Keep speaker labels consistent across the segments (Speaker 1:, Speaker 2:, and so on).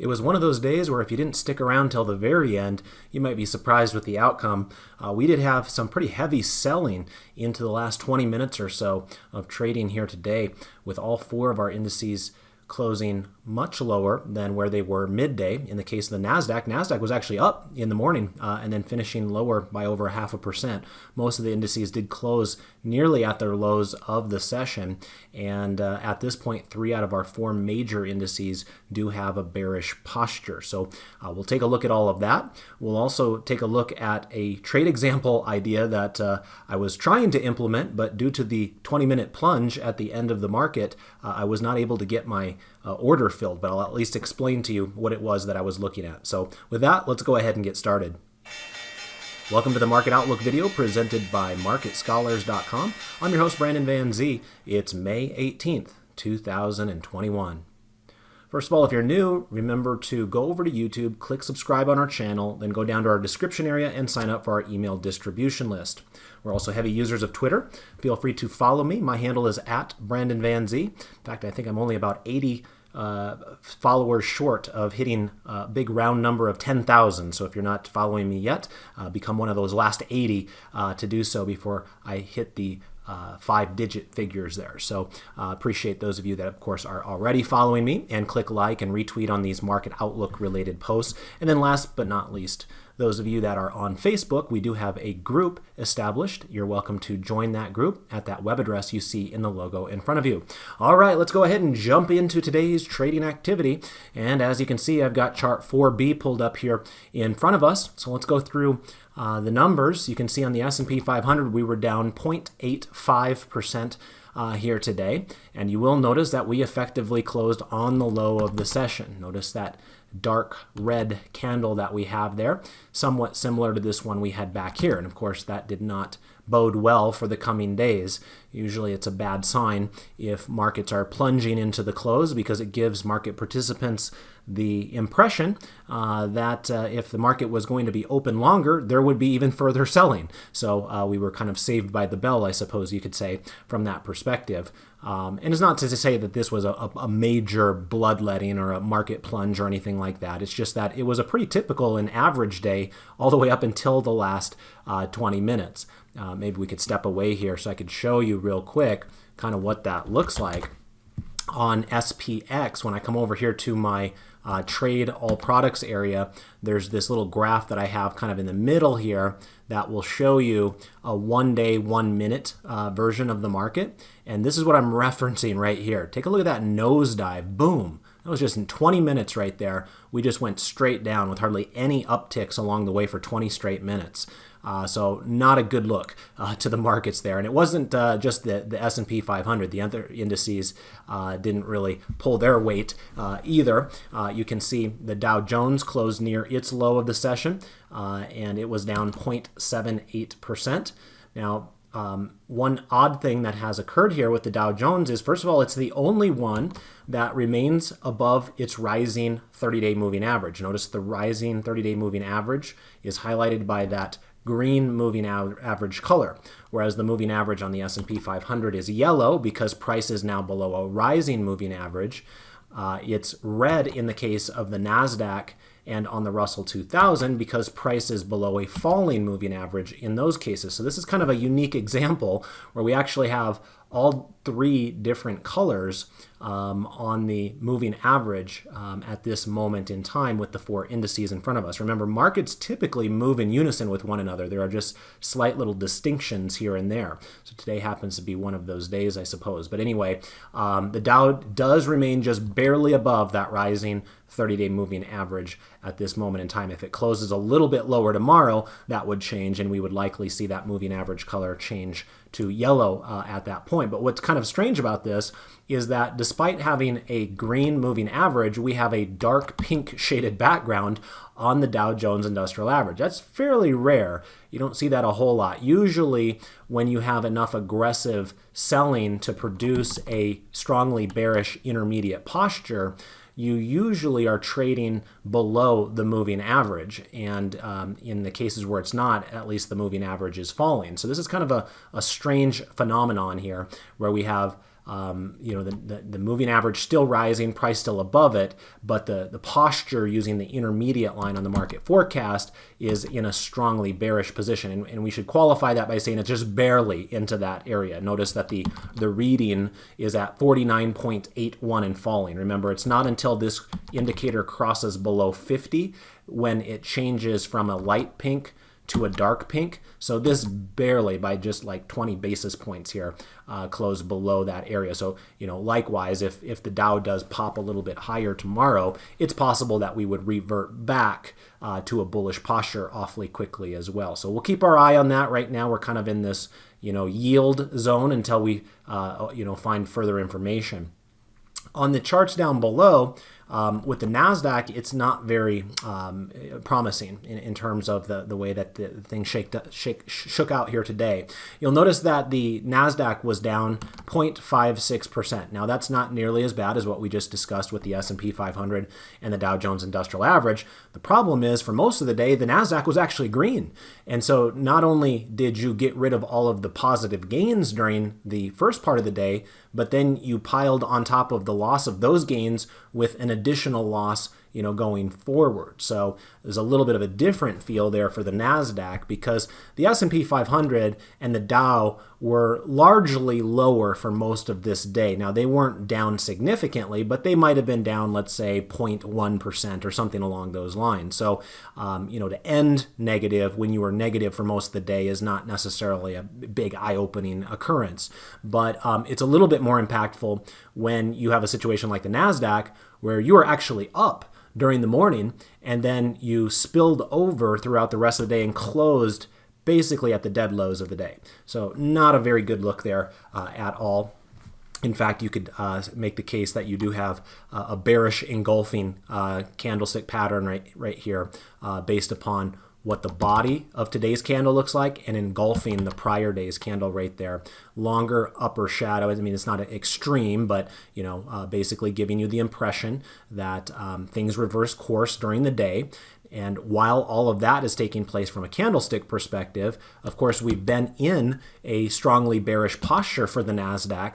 Speaker 1: It was one of those days where if you didn't stick around till the very end, you might be surprised with the outcome. We did have some pretty heavy selling into the last 20 minutes or so of trading here today, with all four of our indices closing much lower than where they were midday. In the case of the NASDAQ was actually up in the morning and then finishing lower by over 0.5%. Most of the indices did close nearly at their lows of the session. And at this point, 3 out of our 4 major indices do have a bearish posture. So we'll take a look at all of that. We'll also take a look at a trade example idea that I was trying to implement, but due to the 20-minute plunge at the end of the market, I was not able to get my order filled, but I'll at least explain to you what it was that I was looking at. So with that, let's go ahead and get started. Welcome to the Market Outlook video presented by MarketScholars.com. I'm your host, Brandon Van Zee. It's May 18th, 2021. First of all, if you're new, remember to go over to YouTube, click subscribe on our channel, then go down to our description area and sign up for our email distribution list. We're also heavy users of Twitter. Feel free to follow me. My handle is @BrandonVanZ. In fact, I think I'm only about 80 followers short of hitting a big round number of 10,000. So if you're not following me yet, become one of those last 80 to do so before I hit the 5-digit figures there. So appreciate those of you that, of course, are already following me, and click like and retweet on these Market Outlook related posts. And then last but not least, those of you that are on Facebook, we do have a group established. You're welcome to join that group at that web address you see in the logo in front of you. All right, let's go ahead and jump into today's trading activity. And as you can see, I've got chart 4B pulled up here in front of us. So let's go through the numbers. You can see on the S&P 500, we were down 0.85% here today. And you will notice that we effectively closed on the low of the session. Notice that dark red candle that we have there, somewhat similar to this one we had back here. And of course, that did not bode well for the coming days. Usually it's a bad sign if markets are plunging into the close, because it gives market participants the impression that if the market was going to be open longer, there would be even further selling. So we were kind of saved by the bell, I suppose you could say, from that perspective. And it's not to say that this was a major bloodletting or a market plunge or anything like that. It's just that it was a pretty typical and average day all the way up until the last 20 minutes. Maybe we could step away here so I could show you real quick kind of what that looks like on SPX. When I come over here to my trade all products area, there's this little graph that I have kind of in the middle here that will show you a 1-day, 1-minute version of the market. And this is what I'm referencing right here. Take a look at that nosedive. Boom. That was just in 20 minutes right there. We just went straight down with hardly any upticks along the way for 20 straight minutes. So not a good look to the markets there. And it wasn't just the S&P 500. The other indices didn't really pull their weight either. You can see the Dow Jones closed near its low of the session, and it was down 0.78%. Now, one odd thing that has occurred here with the Dow Jones is, first of all, it's the only one that remains above its rising 30-day moving average. Notice the rising 30-day moving average is highlighted by that green moving average color, whereas the moving average on the S&P 500 is yellow because price is now below a rising moving average. It's red in the case of the NASDAQ and on the Russell 2000 because price is below a falling moving average in those cases. So this is kind of a unique example where we actually have all 3 different colors on the moving average at this moment in time with the 4 indices in front of us. Remember, markets typically move in unison with one another. There are just slight little distinctions here and there. So today happens to be one of those days, I suppose. But anyway, the Dow does remain just barely above that rising 30-day moving average at this moment in time. If it closes a little bit lower tomorrow, that would change, and we would likely see that moving average color change to yellow at that point. But what's kind of strange about this is that despite having a green moving average, we have a dark pink shaded background on the Dow Jones Industrial Average. That's fairly rare. You don't see that a whole lot. Usually when you have enough aggressive selling to produce a strongly bearish intermediate posture, you usually are trading below the moving average. And in the cases where it's not, at least the moving average is falling. So this is kind of a strange phenomenon here where we have the moving average still rising, price still above it, but the posture using the intermediate line on the market forecast is in a strongly bearish position. And we should qualify that by saying it's just barely into that area. Notice that the reading is at 49.81 and falling. Remember, it's not until this indicator crosses below 50 when it changes from a light pink to a dark pink. So this barely, by just like 20 basis points here, closed below that area. So, likewise, if the Dow does pop a little bit higher tomorrow, it's possible that we would revert back to a bullish posture awfully quickly as well. So we'll keep our eye on that. Right now, we're kind of in this, yield zone until we, find further information. On the charts down below, with the NASDAQ, it's not very promising in terms of the way that the thing shook out here today. You'll notice that the NASDAQ was down 0.56%. Now, that's not nearly as bad as what we just discussed with the S&P 500 and the Dow Jones Industrial Average. The problem is, for most of the day, the NASDAQ was actually green. And so not only did you get rid of all of the positive gains during the first part of the day, but then you piled on top of the loss of those gains with an additional loss, going forward. So there's a little bit of a different feel there for the NASDAQ, because the S&P 500 and the Dow were largely lower for most of this day. Now, they weren't down significantly, but they might have been down, let's say, 0.1% or something along those lines. So, to end negative when you were negative for most of the day is not necessarily a big eye-opening occurrence. But it's a little bit more impactful when you have a situation like the NASDAQ where you are actually up during the morning, and then you spilled over throughout the rest of the day and closed basically at the dead lows of the day. So not a very good look there at all. In fact, you could make the case that you do have a bearish engulfing candlestick pattern right here based upon what the body of today's candle looks like and engulfing the prior day's candle right there. Longer upper shadow. I mean, it's not extreme, but basically giving you the impression that things reverse course during the day. And while all of that is taking place from a candlestick perspective, of course, we've been in a strongly bearish posture for the NASDAQ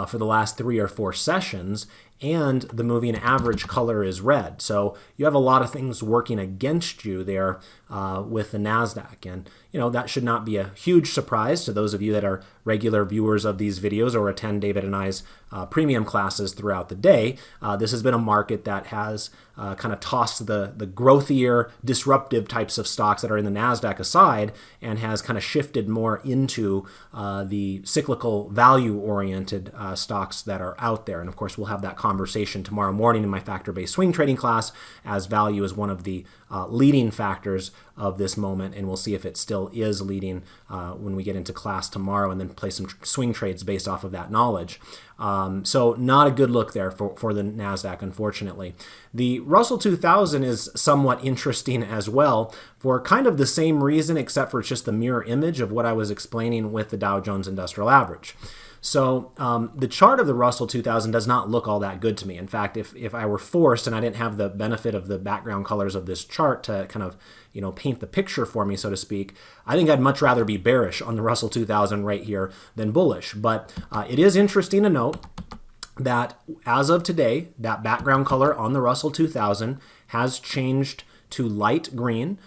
Speaker 1: for the last 3 or 4 sessions, and the moving average color is red. So you have a lot of things working against you there with the NASDAQ. And, that should not be a huge surprise to those of you that are regular viewers of these videos or attend David and I's premium classes throughout the day. This has been a market that has kind of tossed the growthier, disruptive types of stocks that are in the NASDAQ aside and has kind of shifted more into the cyclical value-oriented stocks that are out there. And of course, we'll have that conversation tomorrow morning in my factor-based swing trading class, as value is one of the leading factors of this moment, and we'll see if it still is leading when we get into class tomorrow, and then play some swing trades based off of that knowledge. So not a good look there for the NASDAQ, unfortunately. The Russell 2000 is somewhat interesting as well for kind of the same reason, except for it's just the mirror image of what I was explaining with the Dow Jones Industrial Average. So the chart of the Russell 2000 does not look all that good to me. In fact, if I were forced and I didn't have the benefit of the background colors of this chart to kind of paint the picture for me, so to speak, I think I'd much rather be bearish on the Russell 2000 right here than bullish. But it is interesting to note that as of today, that background color on the Russell 2000 has changed to light green,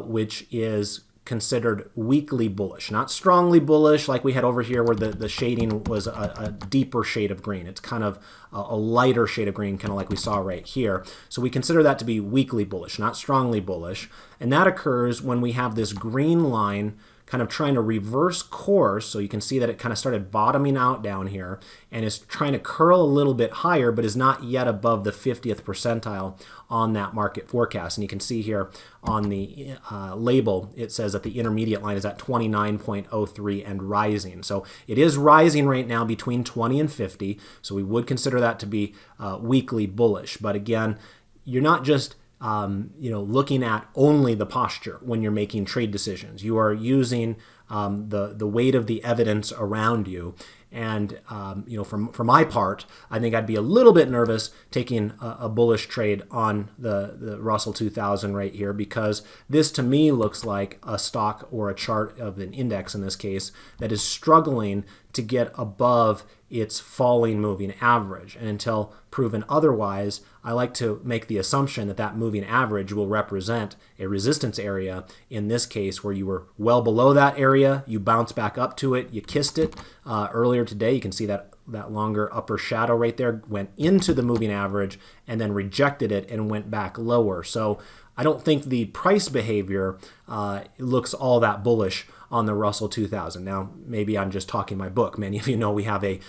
Speaker 1: which is considered weakly bullish, not strongly bullish like we had over here where the shading was a deeper shade of green. It's kind of a lighter shade of green, kind of like we saw right here. So we consider that to be weakly bullish, not strongly bullish. And that occurs when we have this green line kind of trying to reverse course. So you can see that it kind of started bottoming out down here and is trying to curl a little bit higher, but is not yet above the 50th percentile on that market forecast. And you can see here on the label, it says that the intermediate line is at 29.03 and rising. So it is rising right now between 20 and 50. So we would consider that to be weakly bullish. But again, you're not just looking at only the posture when you're making trade decisions. You are using the weight of the evidence around you. And, for my part, I think I'd be a little bit nervous taking a bullish trade on the Russell 2000 right here, because this to me looks like a stock or a chart of an index in this case that is struggling to get above its falling moving average. And until proven otherwise, I like to make the assumption that that moving average will represent a resistance area, in this case where you were well below that area, you bounce back up to it, you kissed it. Earlier today, you can see that longer upper shadow right there went into the moving average and then rejected it and went back lower. So I don't think the price behavior looks all that bullish on the Russell 2000. Now, maybe I'm just talking my book. Many of you know we have a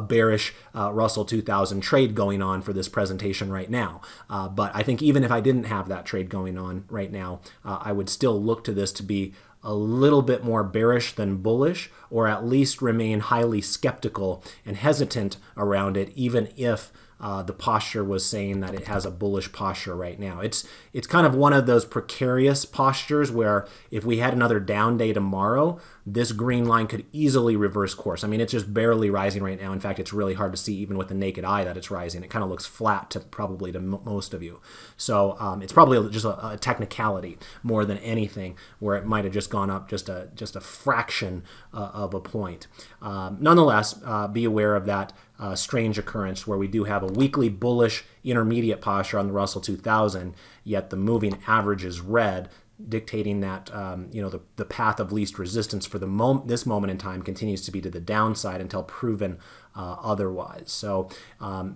Speaker 1: bearish Russell 2000 trade going on for this presentation right now. But I think even if I didn't have that trade going on right now, I would still look to this to be a little bit more bearish than bullish, or at least remain highly skeptical and hesitant around it, even if the posture was saying that it has a bullish posture right now. It's kind of one of those precarious postures where if we had another down day tomorrow, this green line could easily reverse course. I mean, it's just barely rising right now. In fact, it's really hard to see even with the naked eye that it's rising. It kind of looks flat to probably to most of you. So it's probably just a technicality more than anything, where it might have just gone up just a fraction of a point. Nonetheless, be aware of that strange occurrence where we do have a weekly bullish intermediate posture on the Russell 2000, yet the moving average is red, dictating that the path of least resistance for this moment in time continues to be to the downside until proven otherwise. So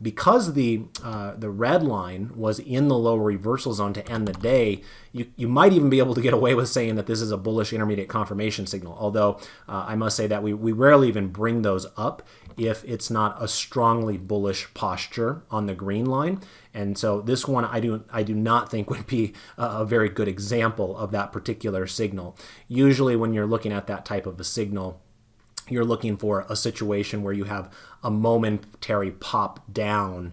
Speaker 1: because the red line was in the lower reversal zone to end the day, you might even be able to get away with saying that this is a bullish intermediate confirmation signal, although I must say that we rarely even bring those up if it's not a strongly bullish posture on the green line. And so this one I do not think would be a very good example of that particular signal. Usually when you're looking at that type of a signal, you're looking for a situation where you have a momentary pop down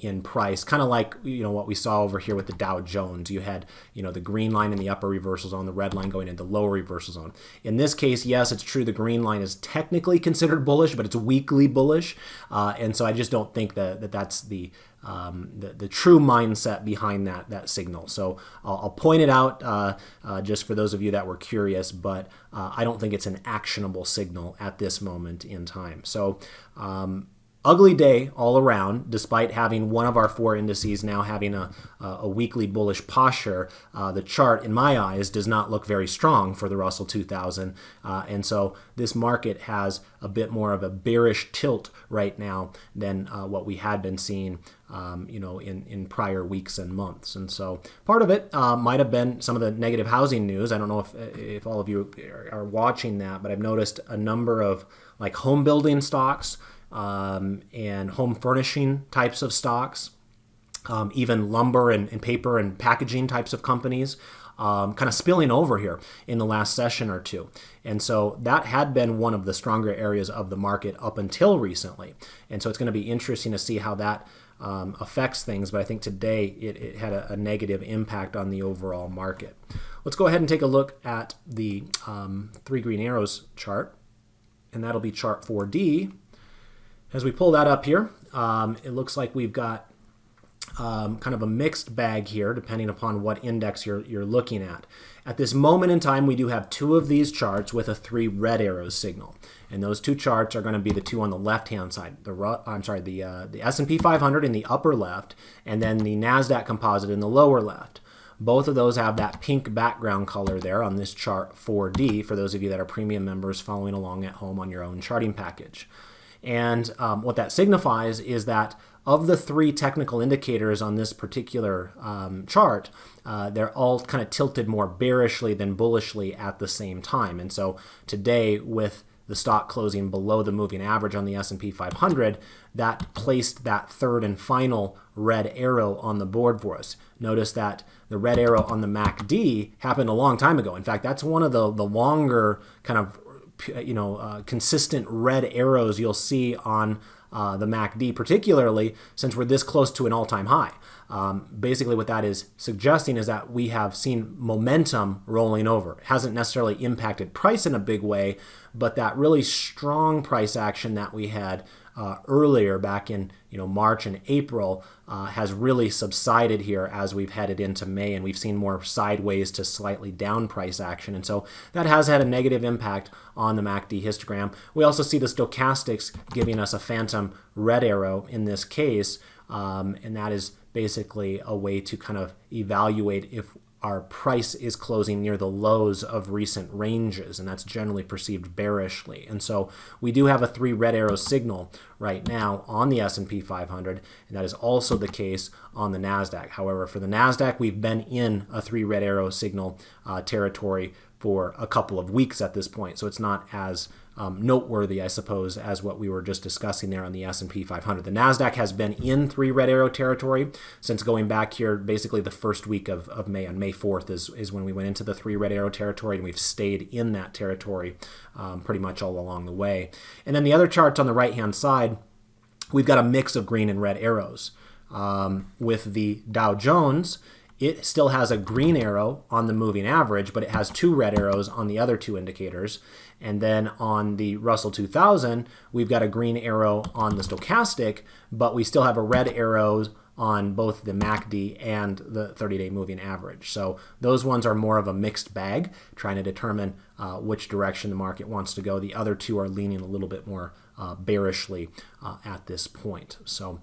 Speaker 1: in price, kind of like what we saw over here with the Dow Jones. You had the green line in the upper reversal zone, the red line going into lower reversal zone. In this case, yes, it's true the green line is technically considered bullish, but it's weakly bullish, and so I just don't think that that's the true mindset behind that signal. So I'll point it out just for those of you that were curious, but I don't think it's an actionable signal at this moment in time. So ugly day all around, despite having one of our four indices now having a weekly bullish posture. The chart, in my eyes, does not look very strong for the Russell 2000. And so this market has a bit more of a bearish tilt right now than what we had been seeing in prior weeks and months. And so part of it might have been some of the negative housing news. I don't know if all of you are watching that, but I've noticed a number of like home building stocks, and home furnishing types of stocks, even lumber and paper and packaging types of companies, kind of spilling over here in the last session or two. And so that had been one of the stronger areas of the market up until recently. And so it's going to be interesting to see how that affects things. But I think today it had a negative impact on the overall market. Let's go ahead and take a look at the three green arrows chart, and that'll be chart 4D. As we pull that up here, it looks like we've got kind of a mixed bag here, depending upon what index you're looking at. At this moment in time, we do have two of these charts with a 3 red arrows signal, and those two charts are going to be the two on the left-hand side. The S&P 500 in the upper left, and then the NASDAQ Composite in the lower left. Both of those have that pink background color there on this chart 4D, for those of you that are premium members following along at home on your own charting package. And what that signifies is that of the 3 technical indicators on this particular chart, they're all kind of tilted more bearishly than bullishly at the same time. And so today, with the stock closing below the moving average on the S&P 500, that placed that third and final red arrow on the board for us. Notice that the red arrow on the MACD happened a long time ago. In fact, that's one of the longer kind of consistent red arrows you'll see on the MACD, particularly since we're this close to an all-time high. Basically what that is suggesting is that we have seen momentum rolling over. It hasn't necessarily impacted price in a big way, but that really strong price action that we had earlier back in March and April has really subsided here as we've headed into May, and we've seen more sideways to slightly down price action. And so that has had a negative impact on the MACD histogram. We also see the stochastics giving us a phantom red arrow in this case, and that is basically a way to kind of evaluate if our price is closing near the lows of recent ranges, and that's generally perceived bearishly. And so we do have a 3 red arrow signal right now on the S&P 500, and that is also the case on the NASDAQ. However, for the NASDAQ, we've been in a 3 red arrow signal territory for a couple of weeks at this point, so it's not as noteworthy, I suppose, as what we were just discussing there on the S&P 500. The NASDAQ has been in 3 red arrow territory since going back here basically the first week of May. On May 4th is when we went into the 3 red arrow territory, and we've stayed in that territory pretty much all along the way. And then the other charts on the right-hand side, we've got a mix of green and red arrows. With the Dow Jones, it still has a green arrow on the moving average, but it has 2 red arrows on the other 2 indicators. And then on the Russell 2000, we've got a green arrow on the stochastic, but we still have a red arrow on both the MACD and the 30-day moving average. So those ones are more of a mixed bag, trying to determine which direction the market wants to go. The other 2 are leaning a little bit more bearishly at this point. So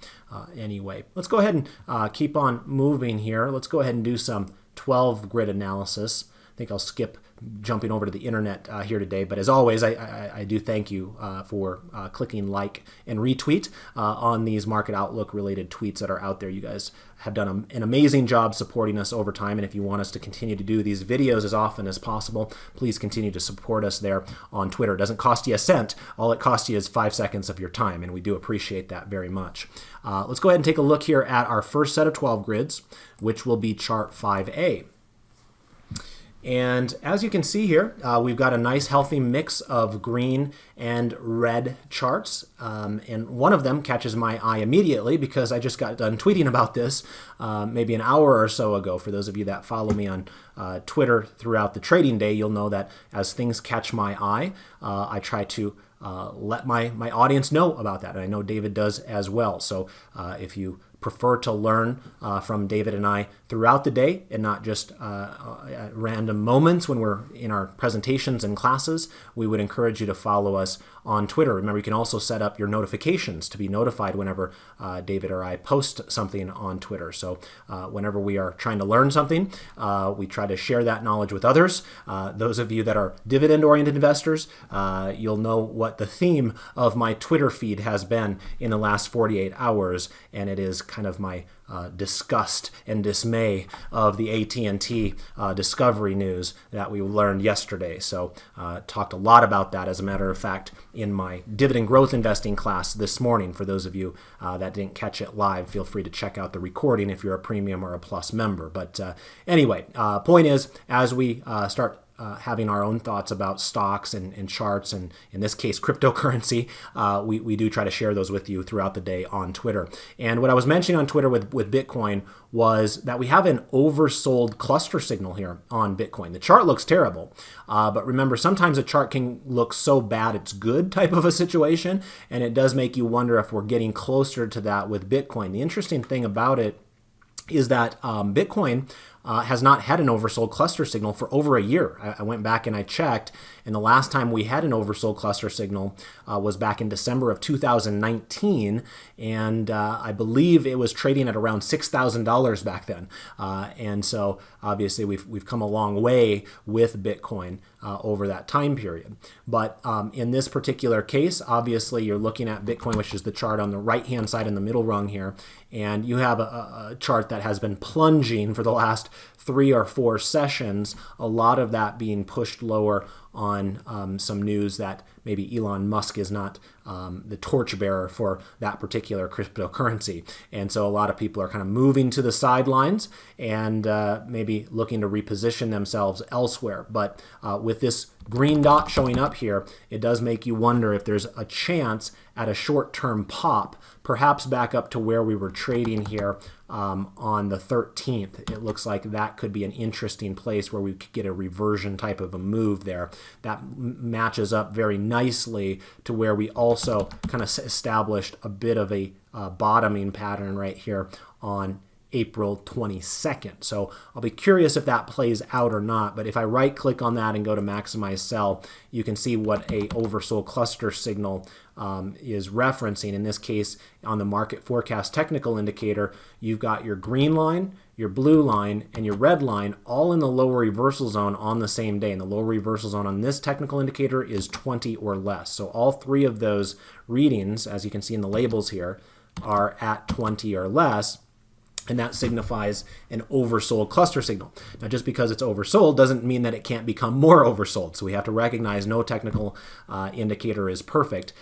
Speaker 1: anyway, let's go ahead and keep on moving here. Let's go ahead and do some 12 grid analysis. I think I'll skip jumping over to the internet here today, but as always, I do thank you for clicking like and retweet on these market outlook related tweets that are out there. You guys have done an amazing job supporting us over time, and if you want us to continue to do these videos as often as possible, please continue to support us there on Twitter. It doesn't cost you a cent. All it costs you is 5 seconds of your time, and we do appreciate that very much. Let's go ahead and take a look here at our first set of 12 grids, which will be chart 5A. And as you can see here, we've got a nice healthy mix of green and red charts. And one of them catches my eye immediately because I just got done tweeting about this maybe an hour or so ago. For those of you that follow me on Twitter throughout the trading day, you'll know that as things catch my eye, I try to let my audience know about that. And I know David does as well. So if you prefer to learn from David and I throughout the day and not just at random moments when we're in our presentations and classes, we would encourage you to follow us on Twitter. Remember, you can also set up your notifications to be notified whenever David or I post something on Twitter. So whenever we are trying to learn something, we try to share that knowledge with others. Those of you that are dividend-oriented investors, you'll know what the theme of my Twitter feed has been in the last 48 hours, and it is kind of my disgust and dismay of the AT&T discovery news that we learned yesterday. So talked a lot about that, as a matter of fact, in my dividend growth investing class this morning. For those of you that didn't catch it live, feel free to check out the recording if you're a premium or a plus member. But anyway, point is, as we start having our own thoughts about stocks and charts, and in this case cryptocurrency, we do try to share those with you throughout the day on Twitter. And what I was mentioning on Twitter with Bitcoin was that we have an oversold cluster signal here on Bitcoin. The chart looks terrible, but remember, sometimes a chart can look so bad it's good type of a situation, and it does make you wonder if we're getting closer to that with Bitcoin. The interesting thing about it is that Bitcoin has not had an oversold cluster signal for over a year. I went back and I checked, and the last time we had an oversold cluster signal was back in December of 2019, and I believe it was trading at around $6,000 back then. And so obviously we've come a long way with Bitcoin over that time period. But in this particular case, obviously you're looking at Bitcoin, which is the chart on the right-hand side in the middle rung here, and you have a chart that has been plunging for the last 3 or 4 sessions, a lot of that being pushed lower on some news that maybe Elon Musk is not the torchbearer for that particular cryptocurrency. And so a lot of people are kind of moving to the sidelines and maybe looking to reposition themselves elsewhere. But with this green dot showing up here, it does make you wonder if there's a chance at a short-term pop, perhaps back up to where we were trading here on the 13th. It looks like that could be an interesting place where we could get a reversion type of a move there. that matches up very nicely to where we also kind of established a bit of a bottoming pattern right here on April 22nd. So I'll be curious if that plays out or not, but if I right click on that and go to maximize sell, you can see what a oversold cluster signal is referencing. In this case, on the market forecast technical indicator, you've got your green line, your blue line, and your red line all in the lower reversal zone on the same day. And the lower reversal zone on this technical indicator is 20 or less. So all three of those readings, as you can see in the labels here, are at 20 or less. And that signifies an oversold cluster signal. Now, just because it's oversold doesn't mean that it can't become more oversold. So we have to recognize no technical indicator is perfect.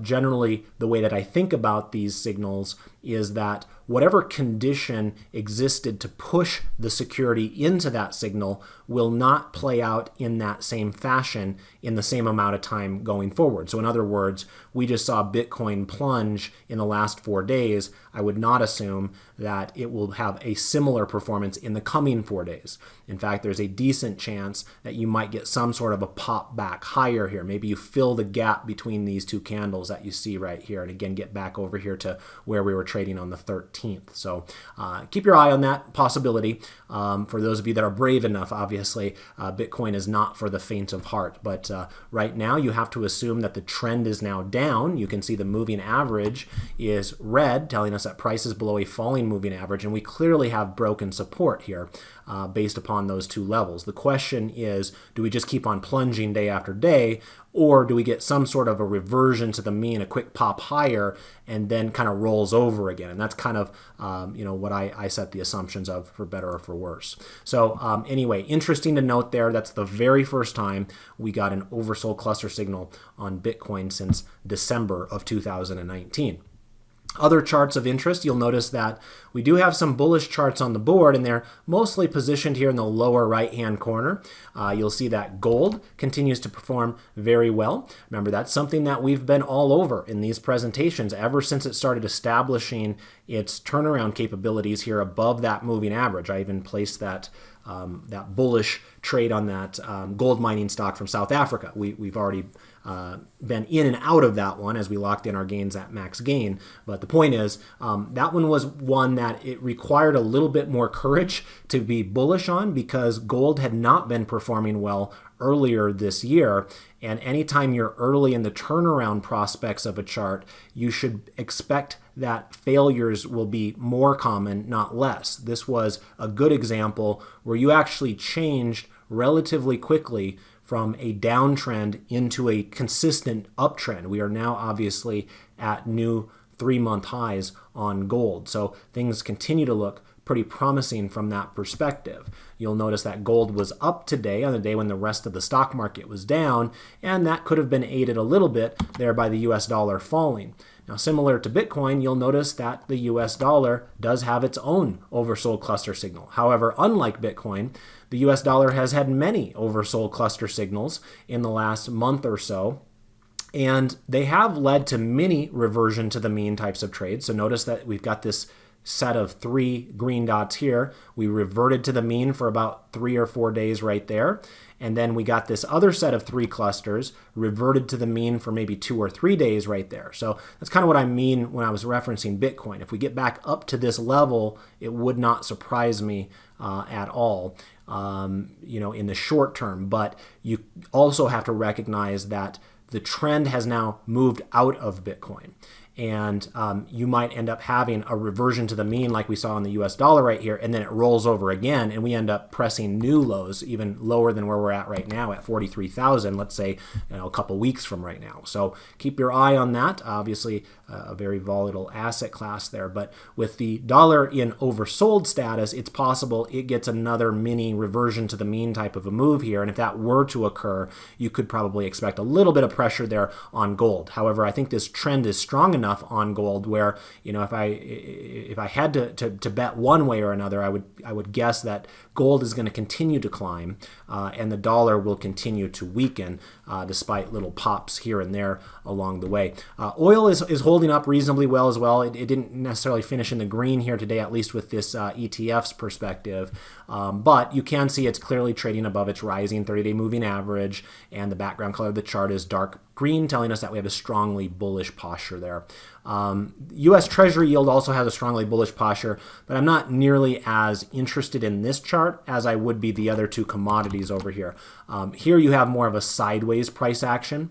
Speaker 1: Generally, the way that I think about these signals is that whatever condition existed to push the security into that signal will not play out in that same fashion in the same amount of time going forward. So in other words, we just saw Bitcoin plunge in the last 4 days. I would not assume that it will have a similar performance in the coming 4 days. In fact, there's a decent chance that you might get some sort of a pop back higher here. Maybe you fill the gap between these two candles that you see right here, and again, get back over here to where we were trading on the 13th. So keep your eye on that possibility. For those of you that are brave enough, obviously, Bitcoin is not for the faint of heart. But right now, you have to assume that the trend is now down. You can see the moving average is red, telling us that price is below a falling moving average, and we clearly have broken support here based upon those two levels. The question is, do we just keep on plunging day after day, or do we get some sort of a reversion to the mean, a quick pop higher, and then kind of rolls over again? And that's kind of what I set the assumptions of, for better or for worse. So anyway, interesting to note there, that's the very first time we got an oversold cluster signal on Bitcoin since December of 2019. Other charts of interest, you'll notice that we do have some bullish charts on the board, and they're mostly positioned here in the lower right-hand corner. You'll see that gold continues to perform very well. Remember, that's something that we've been all over in these presentations ever since it started establishing its turnaround capabilities here above that moving average. I even placed that bullish trade on that gold mining stock from South Africa. We've already been in and out of that one as we locked in our gains at max gain. But the point is, that one was one that it required a little bit more courage to be bullish on, because gold had not been performing well earlier this year. And anytime you're early in the turnaround prospects of a chart, you should expect that failures will be more common, not less. This was a good example where you actually changed relatively quickly from a downtrend into a consistent uptrend. We are now obviously at new 3-month highs on gold. So things continue to look pretty promising from that perspective. You'll notice that gold was up today on the day when the rest of the stock market was down, and that could have been aided a little bit there by the US dollar falling. Now, similar to Bitcoin, you'll notice that the US dollar does have its own oversold cluster signal. However, unlike Bitcoin, the US dollar has had many oversold cluster signals in the last month or so, and they have led to mini reversion to the mean types of trades. So notice that we've got this set of 3 green dots here. We reverted to the mean for about 3 or 4 days right there. And then we got this other set of 3 clusters, reverted to the mean for maybe 2 or 3 days right there. So that's kind of what I mean when I was referencing Bitcoin. If we get back up to this level, it would not surprise me at all, in the short term. But you also have to recognize that the trend has now moved out of Bitcoin. And you might end up having a reversion to the mean like we saw in the US dollar right here, and then it rolls over again, and we end up pressing new lows, even lower than where we're at right now at 43,000, let's say a couple weeks from right now. So keep your eye on that. Obviously, a very volatile asset class there. But with the dollar in oversold status, it's possible it gets another mini reversion to the mean type of a move here. And if that were to occur, you could probably expect a little bit of pressure there on gold. However, I think this trend is strong enough enough on gold where, if I had to bet one way or another, I would guess that gold is going to continue to climb, and the dollar will continue to weaken despite little pops here and there along the way. Oil is holding up reasonably well as well. It didn't necessarily finish in the green here today, at least with this ETF's perspective, but you can see it's clearly trading above its rising 30-day moving average, and the background color of the chart is dark green, telling us that we have a strongly bullish posture there. U.S. Treasury yield also has a strongly bullish posture, but I'm not nearly as interested in this chart as I would be the other two commodities over here. Here you have more of a sideways price action.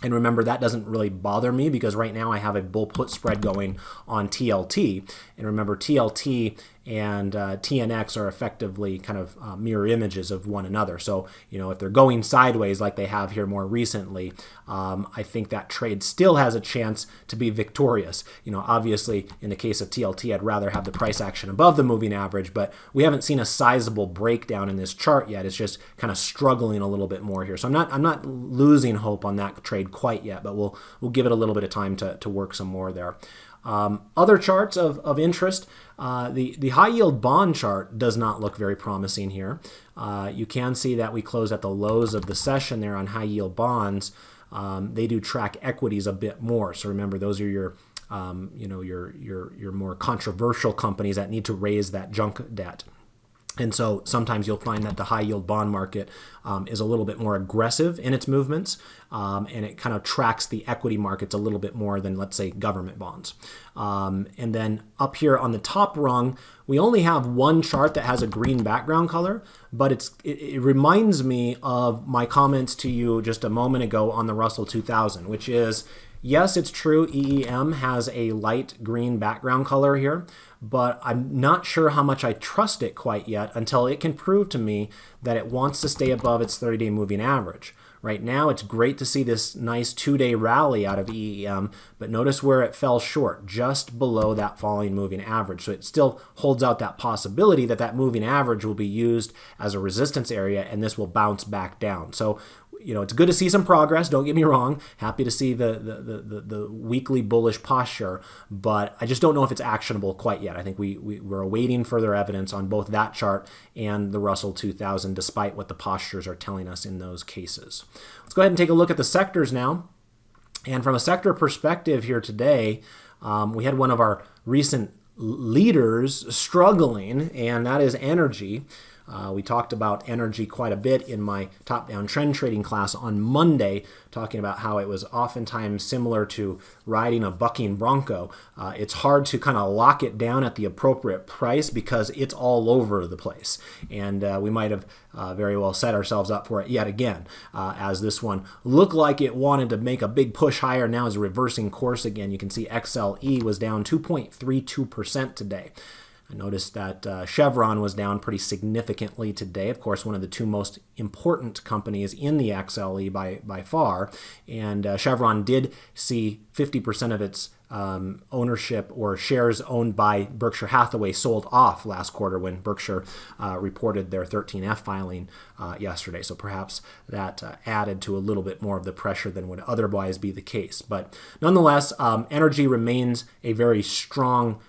Speaker 1: And remember, that doesn't really bother me because right now I have a bull-put spread going on TLT. And remember, TLT and TNX are effectively kind of mirror images of one another. So, if they're going sideways like they have here more recently, I think that trade still has a chance to be victorious. Obviously, in the case of TLT, I'd rather have the price action above the moving average, but we haven't seen a sizable breakdown in this chart yet. It's just kind of struggling a little bit more here. So I'm not losing hope on that trade quite yet, but we'll give it a little bit of time to work some more there. Other charts of interest, the high yield bond chart does not look very promising here. You can see that we close at the lows of the session there on high yield bonds. They do track equities a bit more. So remember, those are your more controversial companies that need to raise that junk debt. And so sometimes you'll find that the high yield bond market is a little bit more aggressive in its movements, and it kind of tracks the equity markets a little bit more than, let's say, government bonds. And then up here on the top rung, we only have one chart that has a green background color, but it reminds me of my comments to you just a moment ago on the Russell 2000, which is, yes, it's true, EEM has a light green background color here, but I'm not sure how much I trust it quite yet until it can prove to me that it wants to stay above its 30-day moving average. Right now, it's great to see this nice 2-day rally out of EEM, but notice where it fell short, just below that falling moving average. So it still holds out that possibility that that moving average will be used as a resistance area, and this will bounce back down. So, it's good to see some progress. Don't get me wrong. Happy to see the weekly bullish posture, but I just don't know if it's actionable quite yet. I think we're awaiting further evidence on both that chart and the Russell 2000, despite what the postures are telling us in those cases. Let's go ahead and take a look at the sectors now. And from a sector perspective here today, we had one of our recent leaders struggling, and that is energy. We talked about energy quite a bit in my top-down trend trading class on Monday, talking about how it was oftentimes similar to riding a bucking bronco. It's hard to kind of lock it down at the appropriate price because it's all over the place. And we might have very well set ourselves up for it yet again, as this one looked like it wanted to make a big push higher, now is reversing course again. You can see XLE was down 2.32% today. I noticed that Chevron was down pretty significantly today. Of course, one of the two most important companies in the XLE by far. And Chevron did see 50% of its ownership or shares owned by Berkshire Hathaway sold off last quarter when Berkshire reported their 13F filing yesterday. So perhaps that added to a little bit more of the pressure than would otherwise be the case. But nonetheless, energy remains a very strong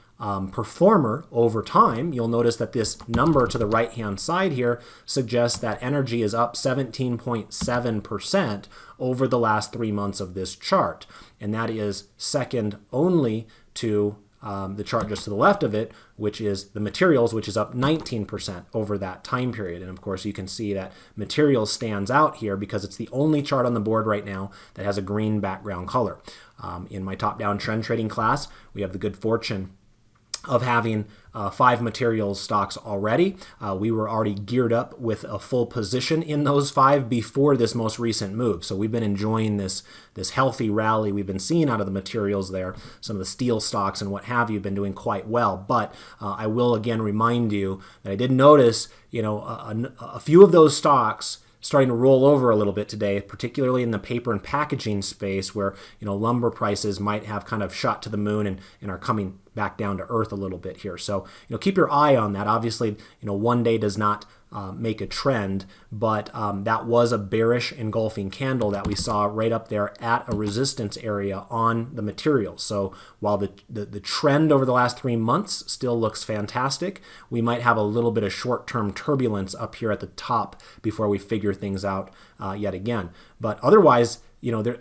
Speaker 1: performer over time. You'll notice that this number to the right-hand side here suggests that energy is up 17.7% over the last 3 months of this chart. And that is second only to the chart just to the left of it, which is the materials, which is up 19% over that time period. And of course, you can see that materials stands out here because it's the only chart on the board right now that has a green background color. In my top-down trend trading class, we have the good fortune of having 5 materials stocks already. We were already geared up with a full position in those 5 before this most recent move. So we've been enjoying this healthy rally we've been seeing out of the materials there. Some of the steel stocks and what have you have been doing quite well. But I will again remind you that I did notice, a few of those stocks starting to roll over a little bit today, particularly in the paper and packaging space where, lumber prices might have kind of shot to the moon and are coming back down to earth a little bit here. So, keep your eye on that. Obviously, one day does not make a trend, but that was a bearish engulfing candle that we saw right up there at a resistance area on the material. So while the trend over the last 3 months still looks fantastic, we might have a little bit of short-term turbulence up here at the top before we figure things out yet again. But otherwise,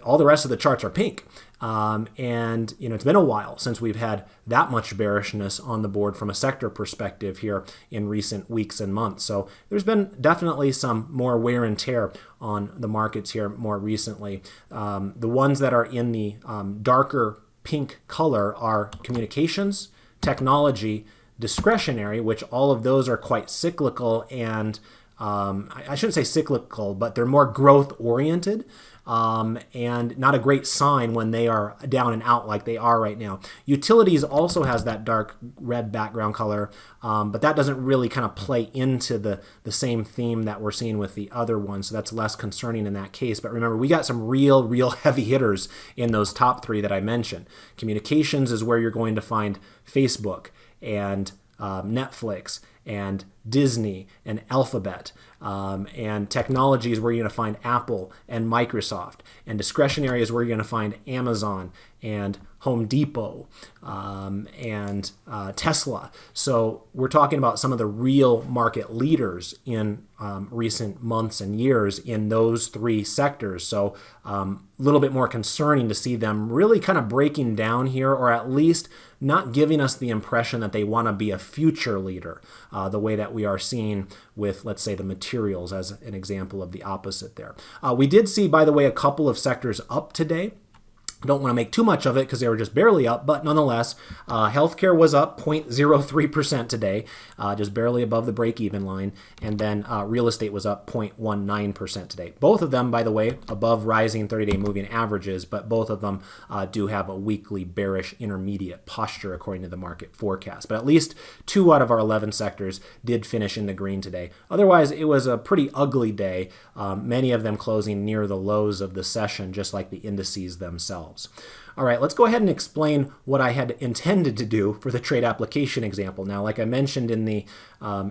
Speaker 1: all the rest of the charts are pink. And it's been a while since we've had that much bearishness on the board from a sector perspective here in recent weeks and months. So there's been definitely some more wear and tear on the markets here more recently. The ones that are in the darker pink color are communications, technology, discretionary, which all of those are quite cyclical and I shouldn't say cyclical, but they're more growth oriented. And not a great sign when they are down and out like they are right now. Utilities also has that dark red background color, but that doesn't really kind of play into the same theme that we're seeing with the other ones, so that's less concerning in that case. But remember, we got some real heavy hitters in those top three that I mentioned. Communications is where you're going to find Facebook and Netflix and Disney and Alphabet, and technology is where you're going to find Apple and Microsoft, and discretionary is where you're going to find Amazon and Home Depot and Tesla. So we're talking about some of the real market leaders in recent months and years in those three sectors. So a little bit more concerning to see them really kind of breaking down here, or at least not giving us the impression that they want to be a future leader, the way that we are seeing with, let's say, the materials as an example of the opposite there. We did see, by the way, a couple of sectors up today. I don't want to make too much of it because they were just barely up, but nonetheless, healthcare was up 0.03% today, just barely above the break-even line, and then real estate was up 0.19% today. Both of them, by the way, above rising 30-day moving averages, but both of them do have a weekly bearish intermediate posture according to the market forecast. But at least 2 out of our 11 sectors did finish in the green today. Otherwise, it was a pretty ugly day, many of them closing near the lows of the session, just like the indices themselves. All right, let's go ahead and explain what I had intended to do for the trade application example. Now, like I mentioned in the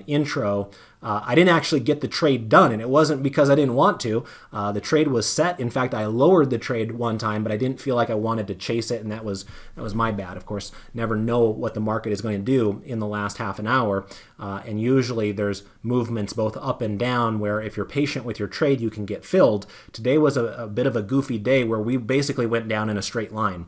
Speaker 1: intro, I didn't actually get the trade done, and it wasn't because I didn't want to. The trade was set. In fact, I lowered the trade one time, but I didn't feel like I wanted to chase it, and that was my bad. Of course, never know what the market is going to do in the last half an hour, and usually there's movements both up and down where if you're patient with your trade, you can get filled. Today was a bit of a goofy day where we basically went down in a straight line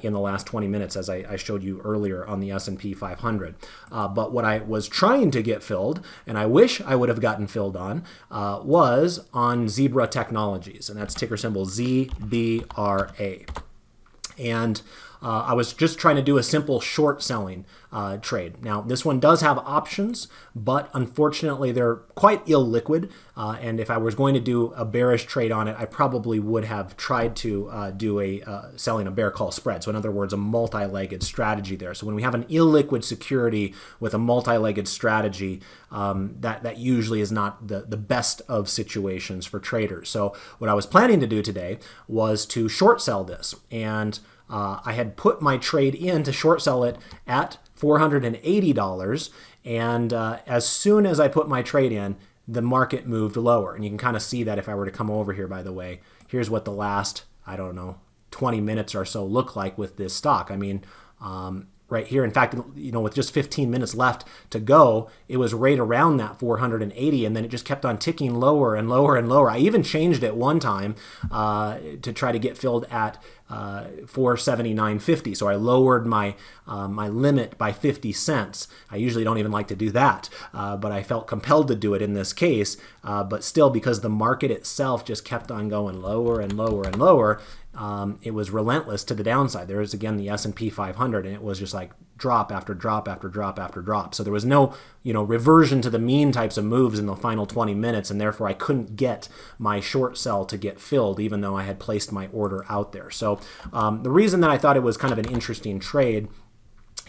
Speaker 1: in the last 20 minutes, as I showed you earlier on the S&P 500. But what I was trying to get filled, and I wish I would have gotten filled on, was on Zebra Technologies, and that's ticker symbol ZBRA. And I was just trying to do a simple short selling trade. Now, this one does have options, but unfortunately they're quite illiquid. And if I was going to do a bearish trade on it, I probably would have tried to do selling a bear call spread. So in other words, a multi-legged strategy there. So when we have an illiquid security with a multi-legged strategy, that usually is not the best of situations for traders. So what I was planning to do today was to short sell this, and I had put my trade in to short sell it at $480, and as soon as I put my trade in, the market moved lower. And you can kind of see that if I were to come over here, by the way. Here's what the last, 20 minutes or so look like with this stock. I mean, right here, in fact, with just 15 minutes left to go, it was right around that 480, and then it just kept on ticking lower and lower and lower. I even changed it one time to try to get filled at 479.50. So I lowered my limit by 50 cents. I usually don't even like to do that, but I felt compelled to do it in this case. But still, because the market itself just kept on going lower and lower and lower, it was relentless to the downside. There is, again, the S&P 500, and it was just like drop after drop after drop after drop. So there was no, reversion to the mean types of moves in the final 20 minutes, and therefore I couldn't get my short sell to get filled, even though I had placed my order out there. So the reason that I thought it was kind of an interesting trade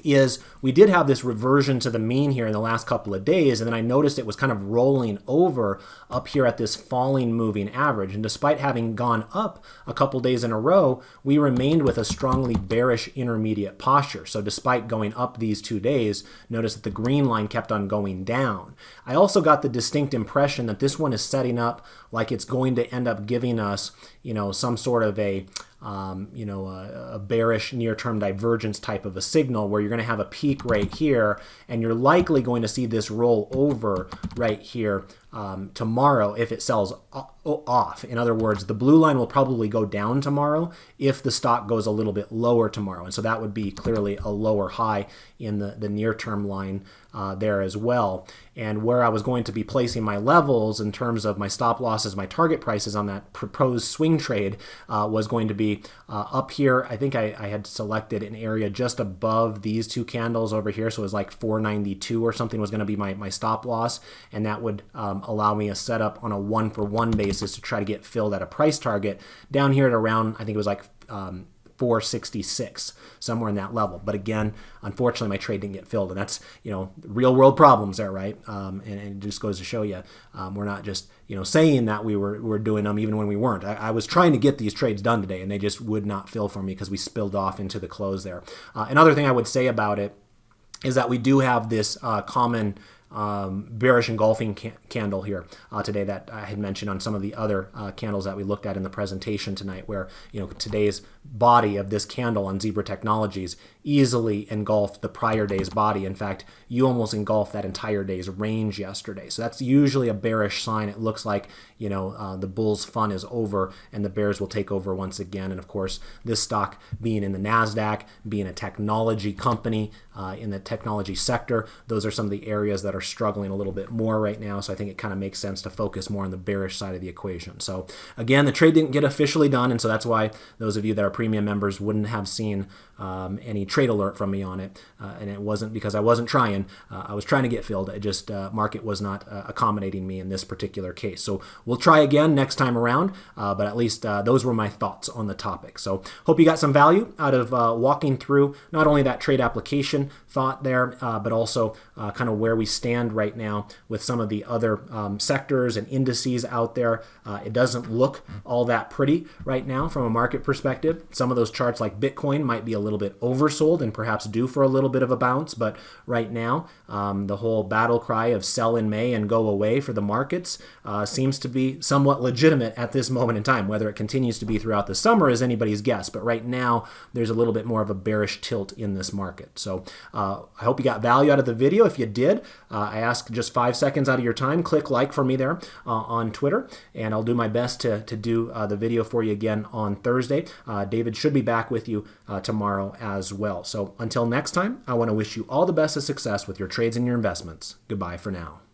Speaker 1: is we did have this reversion to the mean here in the last couple of days, and then I noticed it was kind of rolling over up here at this falling moving average. And despite having gone up a couple days in a row, we remained with a strongly bearish intermediate posture. So despite going up these 2 days, notice that the green line kept on going down. I also got the distinct impression that this one is setting up like it's going to end up giving us, some sort of a bearish near-term divergence type of a signal where you're going to have a peak right here, and you're likely going to see this roll over right here tomorrow if it sells off. In other words, the blue line will probably go down tomorrow if the stock goes a little bit lower tomorrow. And so that would be clearly a lower high in the near-term line there as well. And where I was going to be placing my levels in terms of my stop losses, my target prices on that proposed swing trade was going to be up here. I think I had selected an area just above these two candles over here. So it was like 492 or something was going to be my stop loss. And that would allow me a setup on a 1-for-1 basis to try to get filled at a price target down here at around, I think it was like 466, somewhere in that level. But again, unfortunately, my trade didn't get filled, and that's real world problems there, right? And it just goes to show you, we're not just saying that we were doing them even when we weren't. I was trying to get these trades done today, and they just would not fill for me because we spilled off into the close there. Another thing I would say about it is that we do have this common bearish engulfing candle here today that I had mentioned on some of the other candles that we looked at in the presentation tonight, where today's body of this candle on Zebra Technologies easily engulfed the prior day's body. In fact, you almost engulfed that entire day's range yesterday. So that's usually a bearish sign. It looks like the bull's fun is over and the bears will take over once again. And of course, this stock being in the NASDAQ, being a technology company in the technology sector, those are some of the areas that are struggling a little bit more right now. So I think it kind of makes sense to focus more on the bearish side of the equation. So again, the trade didn't get officially done, and so that's why those of you that are premium members wouldn't have seen any trade alert from me on it. And it wasn't because I wasn't trying. I was trying to get filled. It just market was not accommodating me in this particular case. So we'll try again next time around, but at least those were my thoughts on the topic. So hope you got some value out of walking through not only that trade application thought there, but also kind of where we stand right now with some of the other sectors and indices out there. It doesn't look all that pretty right now from a market perspective. Some of those charts like Bitcoin might be a little bit oversold and perhaps due for a little bit of a bounce, but right now the whole battle cry of sell in May and go away for the markets seems to be somewhat legitimate at this moment in time. Whether it continues to be throughout the summer is anybody's guess, but right now there's a little bit more of a bearish tilt in this market. So I hope you got value out of the video. If you did, I ask just 5 seconds out of your time, click like for me there on Twitter, and I'll do my best to do the video for you again on Thursday. David should be back with you tomorrow as well. So until next time, I want to wish you all the best of success with your trades and your investments. Goodbye for now.